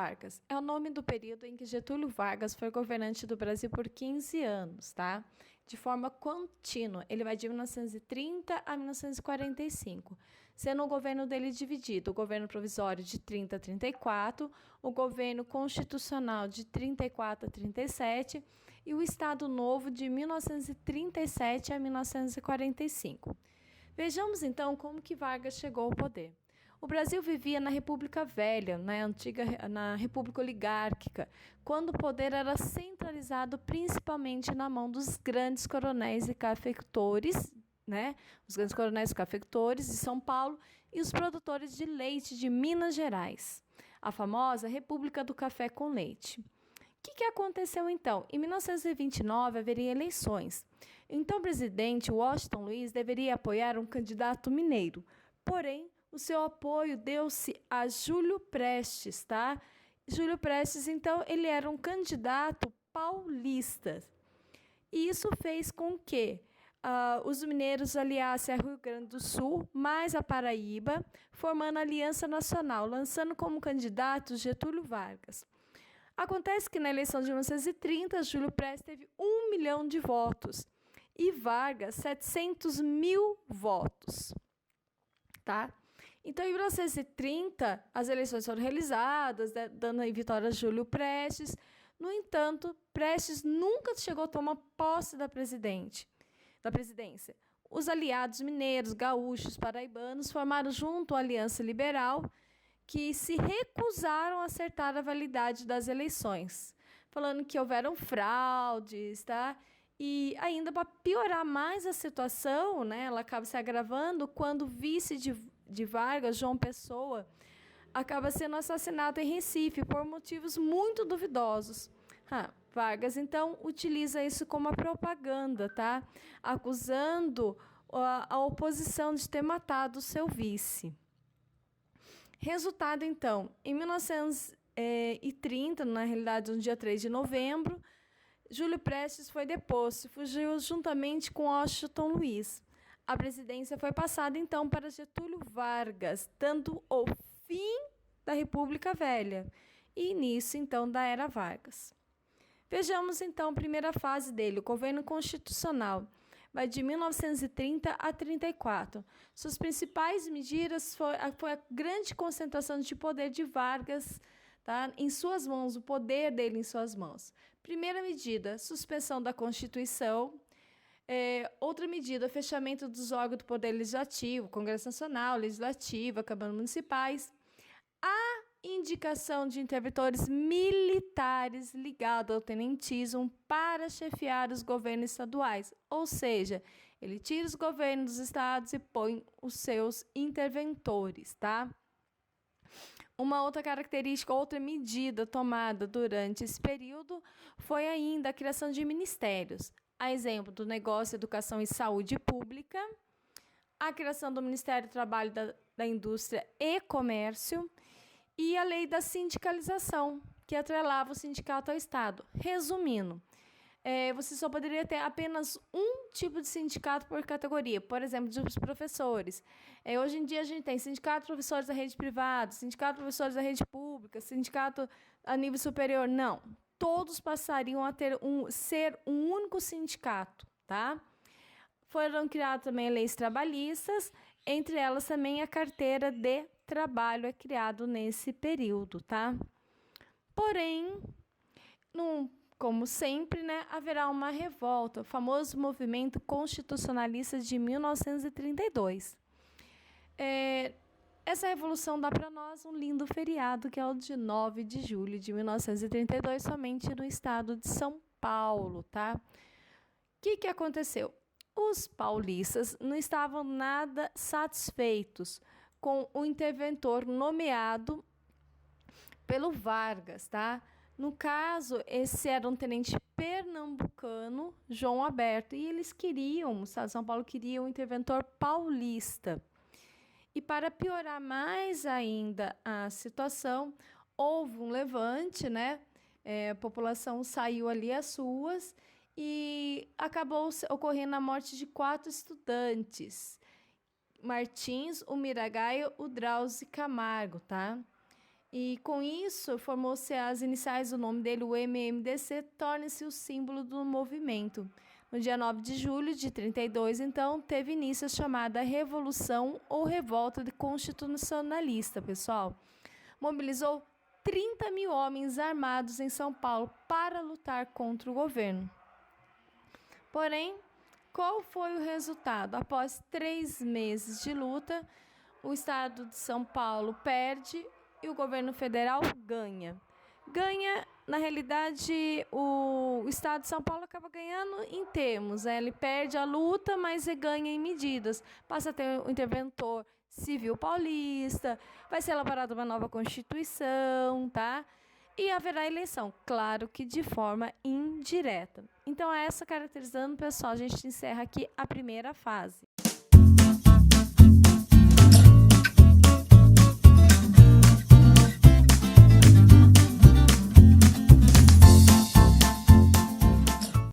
Vargas é o nome do período em que Getúlio Vargas foi governante do Brasil por 15 anos, tá? De forma contínua. Ele vai de 1930 a 1945, sendo o governo dele dividido: o governo provisório de 30 a 34, o governo constitucional de 34 a 37 e o Estado Novo de 1937 a 1945. Vejamos então como que Vargas chegou ao poder. O Brasil vivia na República Velha, na República Oligárquica, quando o poder era centralizado principalmente na mão dos grandes coronéis e cafeicultores, né? Os grandes coronéis e cafeicultores de São Paulo e os produtores de leite de Minas Gerais, a famosa República do Café com Leite. O que aconteceu então? Em 1929 haveria eleições. Então o presidente Washington Luiz deveria apoiar um candidato mineiro, porém o seu apoio deu-se a Júlio Prestes, tá? Júlio Prestes, então, ele era um candidato paulista. E isso fez com que os mineiros aliassem a Rio Grande do Sul, mais a Paraíba, formando a Aliança Nacional, lançando como candidato Getúlio Vargas. Acontece que na eleição de 1930, Júlio Prestes teve 1 milhão de votos e Vargas 700 mil votos, tá? Então, em 1930, as eleições foram realizadas, dando a vitória a Júlio Prestes. No entanto, Prestes nunca chegou a tomar posse da presidência. Os aliados mineiros, gaúchos, paraibanos formaram junto a Aliança Liberal, que se recusaram a acertar a validade das eleições, falando que houveram fraudes, tá? E ainda para piorar mais a situação, né, ela acaba se agravando quando o vice de Vargas, João Pessoa, acaba sendo assassinado em Recife por motivos muito duvidosos. Vargas, então, utiliza isso como uma propaganda, tá? Acusando a oposição de ter matado o seu vice. Resultado, então, em 1930, na realidade, no dia 3 de novembro, Júlio Prestes foi deposto e fugiu juntamente com Washington Luiz. A presidência foi passada, então, para Getúlio Vargas, dando o fim da República Velha e início, então, da Era Vargas. Vejamos, então, a primeira fase dele, o governo constitucional. Vai de 1930 a 34. Suas principais medidas foi a grande concentração de poder de Vargas, tá, em suas mãos, o poder dele em suas mãos. Primeira medida, suspensão da Constituição. Outra medida, fechamento dos órgãos do Poder Legislativo, Congresso Nacional, Legislativo, Câmara Municipais. A indicação de interventores militares ligados ao tenentismo para chefiar os governos estaduais. Ou seja, ele tira os governos dos estados e põe os seus interventores, tá? Uma outra característica, outra medida tomada durante esse período foi ainda a criação de ministérios. A exemplo do Negócio, Educação e Saúde Pública, a criação do Ministério do Trabalho, da Indústria e Comércio e a lei da sindicalização, que atrelava o sindicato ao Estado. Resumindo, você só poderia ter apenas um tipo de sindicato por categoria, por exemplo, dos professores. Hoje em dia a gente tem sindicato de professores da rede privada, sindicato de professores da rede pública, sindicato a nível superior. Não, todos passariam a ser um único sindicato, tá? Foram criadas também leis trabalhistas, entre elas também a carteira de trabalho é criado nesse período, tá? Porém, como sempre, né, haverá uma revolta, o famoso movimento constitucionalista de 1932. Essa revolução dá para nós um lindo feriado, que é o de 9 de julho de 1932, somente no estado de São Paulo, tá? O que aconteceu? Os paulistas não estavam nada satisfeitos com o interventor nomeado pelo Vargas, tá? No caso, esse era um tenente pernambucano, João Alberto, e eles queriam, o Estado de São Paulo queria um interventor paulista. E para piorar mais ainda a situação, houve um levante, né? A população saiu ali às ruas e acabou ocorrendo a morte de 4 estudantes. Martins, o Miragaia, o Drauzio Camargo, tá? E com isso, formou-se as iniciais do nome dele, o MMDC, torna-se o símbolo do movimento. No dia 9 de julho de 32, então, teve início a chamada Revolução ou Revolta Constitucionalista, pessoal. Mobilizou 30 mil homens armados em São Paulo para lutar contra o governo. Porém, qual foi o resultado? Após 3 meses de luta, o estado de São Paulo perde e o governo federal ganha. Ganha, na realidade, o estado de São Paulo acaba ganhando em termos, né? Ele perde a luta, mas ganha em medidas. Passa a ter um interventor civil paulista, vai ser elaborada uma nova Constituição, tá? E haverá eleição, claro que de forma indireta. Então, essa caracterizando, pessoal, a gente encerra aqui a primeira fase.